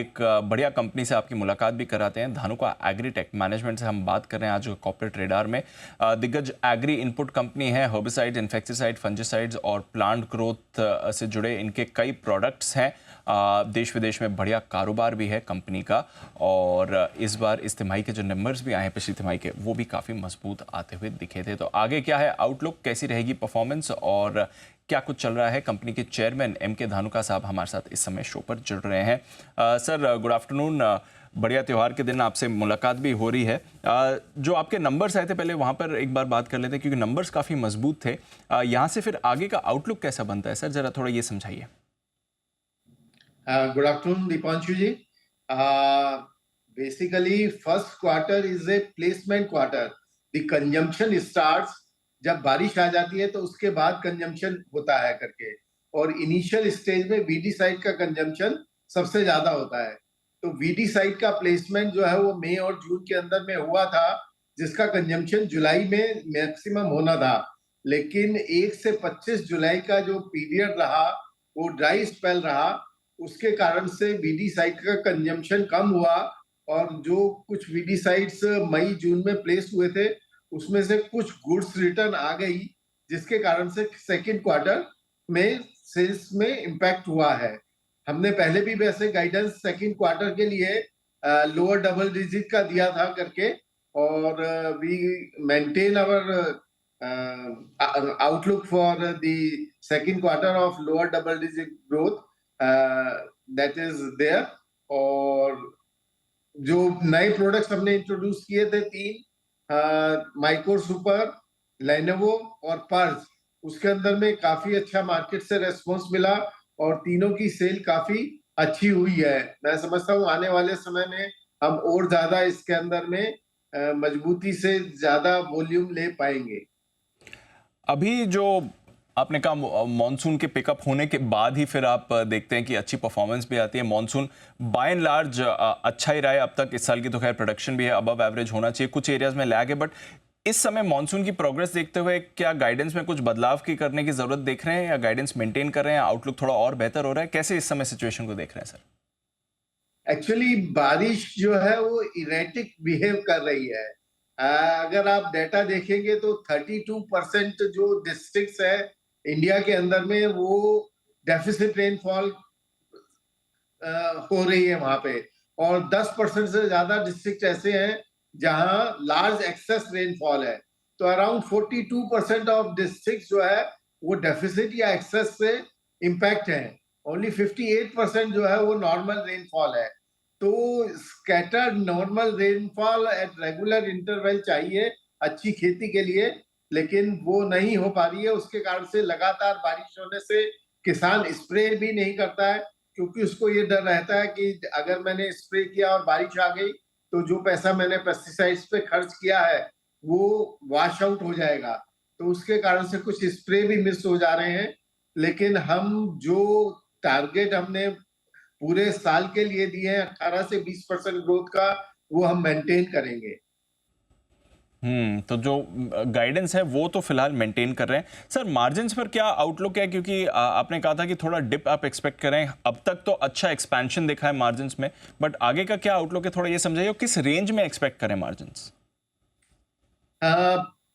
एक बढ़िया कंपनी से आपकी मुलाकात भी कराते हैं। धानुका एग्रीटेक मैनेजमेंट से हम बात कर रहे हैं आज कॉर्पोरेट रेडार में। दिग्गज एग्री इनपुट कंपनी है। हर्बिसाइड, इंसेक्टिसाइड, फंजिसाइड्स और प्लांट ग्रोथ से जुड़े इनके कई प्रोडक्ट्स हैं। देश विदेश में बढ़िया कारोबार भी है कंपनी का, और इस बार इस तिमाही के जो नंबर्स भी आए हैं पिछली तिमाही के, वो भी काफ़ी मजबूत आते हुए दिखे थे। तो आगे क्या है आउटलुक, कैसी रहेगी परफॉर्मेंस और क्या कुछ चल रहा है, कंपनी के चेयरमैन एम.के. धानुका साहब हमारे साथ इस समय शो पर जुड़ रहे हैं। Sir good afternoon. बढ़िया त्यौहार के दिन आपसे मुलाकात भी हो रही है। जो आपके नंबर्स आए थे पहले वहाँ पर एक बार बात कर लेते हैं, क्योंकि नंबर्स काफ़ी मजबूत थे। यहाँ से फिर आगे का आउटलुक कैसा बनता है सर, ज़रा थोड़ा ये समझाइए। Good afternoon, Dipanshu ji. Basically, first quarter is a placement quarter. The consumption starts जब बारिश आ जाती है तो उसके बाद कंजम्पशन होता है करके, और इनिशियल स्टेज में वीडी साइड का कंजम्पशन सबसे ज्यादा होता है। तो वीडी साइड का प्लेसमेंट जो है वो मई और जून के अंदर में हुआ था, जिसका कंजम्पशन जुलाई में मैक्सिमम होना था। लेकिन 1 से 25 जुलाई का जो पीरियड रहा वो ड्राई स्पेल रहा, उसके कारण से वीडी साइट का कंजम्पशन कम हुआ, और जो कुछ वीडी साइट्स मई जून में प्लेस हुए थे उसमें से कुछ गुड्स रिटर्न आ गई, जिसके कारण से सेकंड क्वार्टर में सेल्स में इम्पैक्ट हुआ है। हमने पहले भी वैसे गाइडेंस सेकंड क्वार्टर के लिए लोअर डबल डिजिट का दिया था करके, और we maintain our outlook for the second quarter of lower double digit growth that is there। और जो नए प्रोडक्ट्स हमने इंट्रोड्यूस किए थे 3, माइक्रो सुपर, लेनोवो और पर्स, उसके अंदर में काफी अच्छा मार्केट से रेस्पॉन्स मिला और तीनों की सेल काफी अच्छी हुई है। मैं समझता हूँ आने वाले समय में हम और ज्यादा इसके अंदर में मजबूती से ज्यादा वॉल्यूम ले पाएंगे। अभी जो आपने कहा मॉनसून के पिकअप होने के बाद ही फिर आप देखते हैं कि अच्छी परफॉर्मेंस भी आती है। मॉनसून बाय एंड लार्ज अच्छा ही रहा है अब तक। इस साल की तो खैर प्रोडक्शन भी है, अबव एवरेज होना चाहिए, कुछ एरियाज में लैग है, बट इस समय मॉनसून की प्रोग्रेस देखते हुए क्या गाइडेंस में कुछ बदलाव की करने की जरूरत देख रहे हैं, या गाइडेंस मेंटेन कर रहे हैं, आउटलुक थोड़ा और बेहतर हो रहा है? कैसे इस समय सिचुएशन को देख रहे हैं सर? एक्चुअली बारिश जो है वो इरेटिक बिहेव कर रही है। अगर आप डेटा देखेंगे तो 32% जो डिस्ट्रिक्ट्स है इंडिया के अंदर में वो डेफिसिट रेनफॉल हो रही है वहां पे, और 10% से ज्यादा डिस्ट्रिक्ट ऐसे हैं जहां लार्ज एक्सेस रेनफॉल है। तो अराउंड 42% ऑफ डिस्ट्रिक्ट जो है वो डेफिसिट या एक्सेस से इम्पैक्ट है। ओनली 58% जो है वो नॉर्मल रेनफॉल है। तो scattered normal rainfall at regular interval चाहिए अच्छी खेती के लिए, लेकिन वो नहीं हो पा रही है। उसके कारण से लगातार बारिश होने से किसान स्प्रे भी नहीं करता है, क्योंकि उसको ये डर रहता है कि अगर मैंने स्प्रे किया और बारिश आ गई तो जो पैसा मैंने पेस्टिसाइड्स पे खर्च किया है वो वॉश आउट हो जाएगा। तो उसके कारण से कुछ स्प्रे भी मिस हो जा रहे हैं। लेकिन हम जो टारगेट हमने पूरे साल के लिए दिए हैं 18 से 20% ग्रोथ का, वो हम मेंटेन करेंगे। तो जो गाइडेंस है वो तो फिलहाल मेंटेन कर रहे हैं। सर मार्जिन्स पर क्या आउटलुक है, क्योंकि आपने कहा था कि थोड़ा डिप आप एक्सपेक्ट करें, अब तक तो अच्छा एक्सपेंशन दिखा है मार्जिन्स में, बट आगे का क्या आउटलुक है थोड़ा ये समझाइए, और किस रेंज में एक्सपेक्ट करें मार्जिन्स?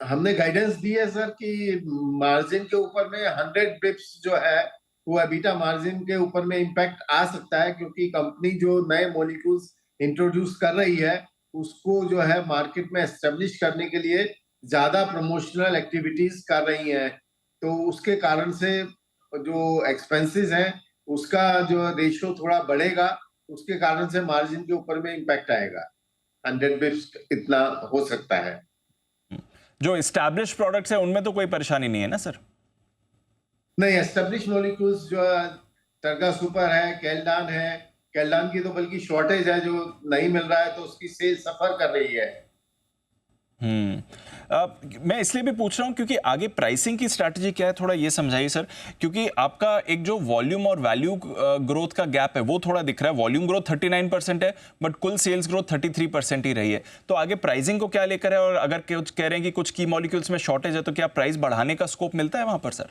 हमने गाइडेंस दी है सर कि मार्जिन के ऊपर में 100 बिप्स जो है वो एबिटा मार्जिन के ऊपर में इम्पैक्ट आ सकता है, क्योंकि कंपनी जो नए मॉलिक्यूल्स इंट्रोड्यूस कर रही है उसको जो है मार्केट में एस्टेब्लिश करने के लिए ज्यादा प्रमोशनल एक्टिविटीज कर रही है। तो उसके कारण से जो एक्सपेंसेस हैं उसका जो रेशियो थोड़ा बढ़ेगा, उसके कारण से मार्जिन के ऊपर में इम्पैक्ट आएगा। 100 बिप्स इतना हो सकता है। जो एस्टैब्लिश प्रोडक्ट्स है उनमें तो कोई परेशानी नहीं है ना सर? नहीं, एस्टेब्लिश मॉलिक्यूल्स जो टर्गा सुपर है, कैलडान है, कैलडान की तो बल्कि शॉर्टेज है, जो नहीं मिल रहा है तो उसकी सेल सफर कर रही है। मैं इसलिए भी पूछ रहा हूं क्योंकि आगे प्राइसिंग की स्ट्रैटेजी क्या है, थोड़ा ये समझाइए सर। क्योंकि आपका एक जो वॉल्यूम और वैल्यू ग्रोथ का गैप है वो थोड़ा दिख रहा है। वॉल्यूम ग्रोथ 39% है, बट कुल सेल्स ग्रोथ 33% ही रही है। तो आगे प्राइसिंग को क्या लेकर है, और अगर कुछ कह रहे हैं कि कुछ की मॉलिक्यूल्स में शॉर्टेज है तो क्या प्राइस बढ़ाने का स्कोप मिलता है वहां पर सर?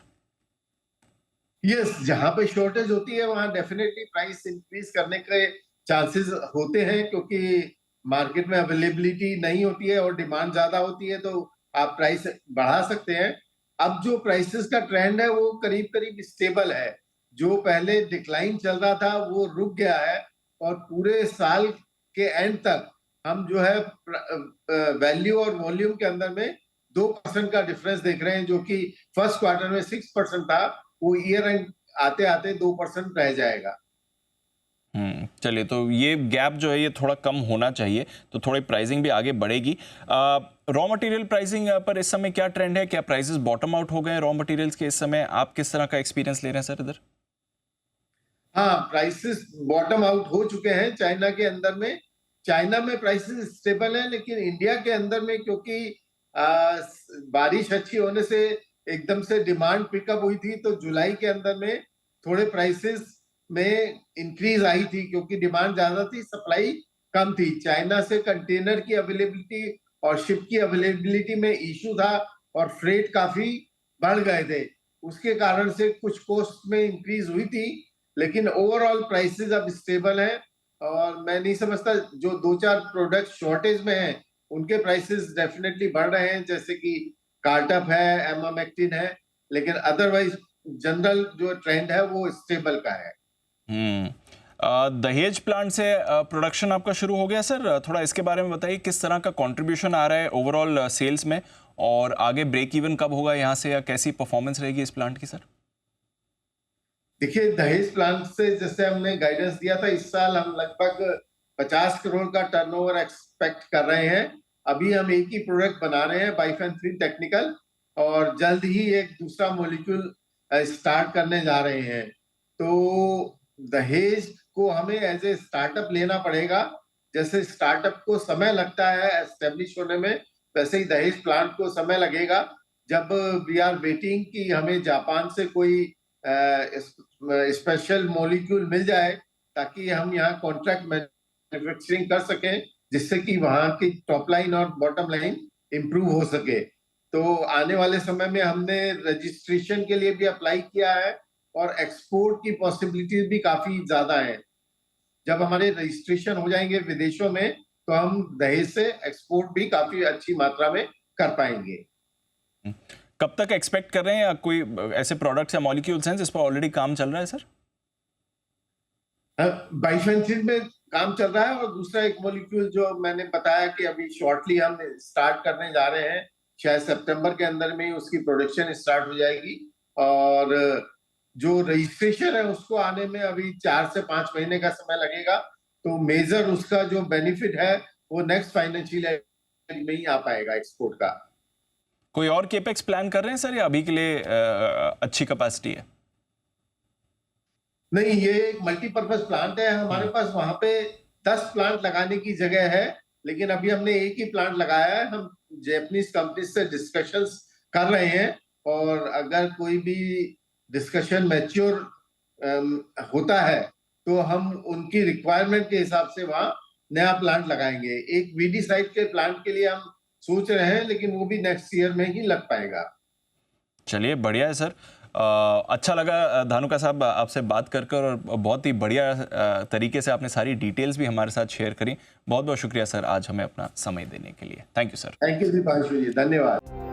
यस, जहां पे शॉर्टेज होती है वहां डेफिनेटली प्राइस इंक्रीज करने के चांसेस होते हैं, क्योंकि मार्केट में अवेलेबिलिटी नहीं होती है और डिमांड ज्यादा होती है, तो आप प्राइस बढ़ा सकते हैं। अब जो प्राइसेस का ट्रेंड है वो करीब करीब स्टेबल है। जो पहले डिक्लाइन चल रहा था वो रुक गया है, और पूरे साल के एंड तक हम जो है वैल्यू और वॉल्यूम के अंदर में 2% का डिफरेंस देख रहे हैं, जो कि फर्स्ट क्वार्टर में 6% था, वो ईयर एंड आते आते 2% रह जाएगा। चलिए, तो ये गैप जो है ये थोड़ा कम होना चाहिए, तो थोड़ी प्राइसिंग भी आगे बढ़ेगी। रॉ मटेरियल प्राइसिंग पर इस समय क्या ट्रेंड है? क्या प्राइसेस बॉटम आउट हो गए रॉ मटेरियल्स के इस समय? आप किस तरह का एक्सपीरियंस ले रहे हैं सर इधर? हाँ, प्राइसेस बॉटम आउट हो चुके हैं चाइना के अंदर में। चाइना में प्राइसेस स्टेबल है, लेकिन इंडिया के अंदर में क्योंकि बारिश अच्छी होने से एकदम से डिमांड पिकअप हुई थी, तो जुलाई के अंदर में थोड़े प्राइसेस में इंक्रीज आई थी, क्योंकि डिमांड ज्यादा थी, सप्लाई कम थी। चाइना से कंटेनर की अवेलेबिलिटी और शिप की अवेलेबिलिटी में इशू था, और फ्रेट काफी बढ़ गए थे। उसके कारण से कुछ कॉस्ट में इंक्रीज हुई थी, लेकिन ओवरऑल प्राइसेस अब स्टेबल हैं। और मैं नहीं समझता, जो 2-4 प्रोडक्ट शॉर्टेज में हैं उनके प्राइसेस डेफिनेटली बढ़ रहे हैं, जैसे कि कार्टअप है, एमामेक्टिन है, लेकिन अदरवाइज जनरल जो ट्रेंड है वो स्टेबल का है। दहेज प्लांट से प्रोडक्शन आपका शुरू हो गया सर? थोड़ा इसके बारे में बताइए, किस तरह का कंट्रीब्यूशन आ रहा है ओवरऑल सेल्स में, और आगे ब्रेक इवन कब होगा यहाँ से, या कैसी परफॉर्मेंस रहेगी इस प्लांट की सर? देखिए, दहेज प्लांट से जैसे हमने गाइडेंस दिया था, इस साल हम लगभग 50 करोड़ का टर्नओवर एक्सपेक्ट कर रहे हैं। अभी हम एक ही प्रोडक्ट बना रहे हैं, बाइफेन्थ्रीन टेक्निकल, और जल्द ही एक दूसरा मॉलिक्यूल स्टार्ट करने जा रहे हैं। तो दहेज को हमें एज ए स्टार्टअप लेना पड़ेगा। जैसे स्टार्टअप को समय लगता है एस्टेब्लिश होने में, वैसे ही दहेज प्लांट को समय लगेगा। जब वी आर वेटिंग कि हमें जापान से कोई स्पेशल मॉलिक्यूल मिल जाए, ताकि हम यहाँ कॉन्ट्रैक्ट मैन्युफैक्चरिंग कर सकें, जिससे कि वहां की टॉप लाइन और बॉटम लाइन इंप्रूव हो सके। तो आने वाले समय में हमने रजिस्ट्रेशन के लिए भी अप्लाई किया है, और एक्सपोर्ट की पॉसिबिलिटीज भी काफी ज्यादा है। जब हमारे रजिस्ट्रेशन हो जाएंगे विदेशों में, तो हम दहेज से एक्सपोर्ट भी काफी अच्छी मात्रा में कर पाएंगे। कब तक एक्सपेक्ट कर रहे हैं, या कोई ऐसे प्रोडक्ट्स या मॉलिक्यूल्स हैं जिस पर ऑलरेडी काम चल रहा है सर? बाइफेन्थ्रीन में काम चल रहा है, और दूसरा एक मॉलिक्यूल जो मैंने बताया कि अभी शॉर्टली हम स्टार्ट करने जा रहे हैं, शायद सितंबर के अंदर में ही उसकी प्रोडक्शन स्टार्ट हो जाएगी। और जो रजिस्ट्रेशन है उसको आने में अभी 4 से 5 महीने का समय लगेगा। तो मेजर उसका जो बेनिफिट है वो नेक्स्ट फाइनेंशियल ईयर में ही आ पाएगा एक्सपोर्ट का। कोई और केपेक्स प्लान कर रहे हैं सर, या अभी के लिए अच्छी कैपेसिटी है? नहीं, ये एक मल्टीपर्पज प्लांट है हमारे पास। वहां पे 10 प्लांट लगाने की जगह है, लेकिन अभी हमने एक ही प्लांट लगाया है। हम जैपनीज कंपनी से डिस्कशंस कर रहे हैं, और अगर कोई भी डिस्कशन मैच्योर होता है, तो हम उनकी रिक्वायरमेंट के हिसाब से वहां नया प्लांट लगाएंगे। एक वीडी साइट के प्लांट के लिए हम सोच रहे हैं, लेकिन वो भी नेक्स्ट ईयर में ही लग पाएगा। चलिए, बढ़िया है सर। अच्छा लगा धानुका साहब आपसे बात कर कर, और बहुत ही बढ़िया तरीके से आपने सारी डिटेल्स भी हमारे साथ शेयर करी। बहुत बहुत शुक्रिया सर आज हमें अपना समय देने के लिए। Thank you sir. Thank you Deepanshu ji, धन्यवाद।